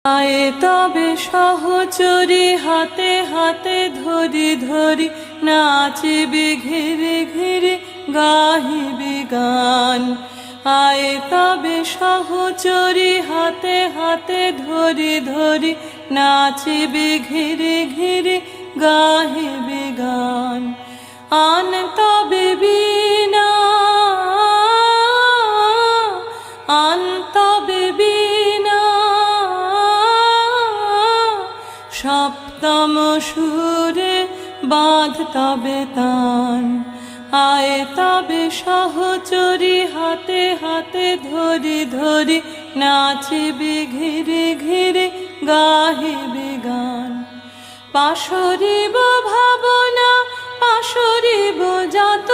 আয়ে তবে সহচরী হাতে হাতে ধরি ধরি নাচিবে ঘিরে ঘিরে গাহিবে গান। আয়ে তবে সহচরী হাতে হাতে ধরি ধরি নাচিবে ঘিরে ঘিরে গাহিবে গান। আন তবে বীণা আন তবে বীণা সপ্তম সুরে বাঁধ তবে তান। আয়ে তবে সহচরী হাতে হাতে ধরি ধরি নাচিবে ঘিরে ঘিরে গাহিবে গান। পাশরিব ভাবনা পাশরিব যত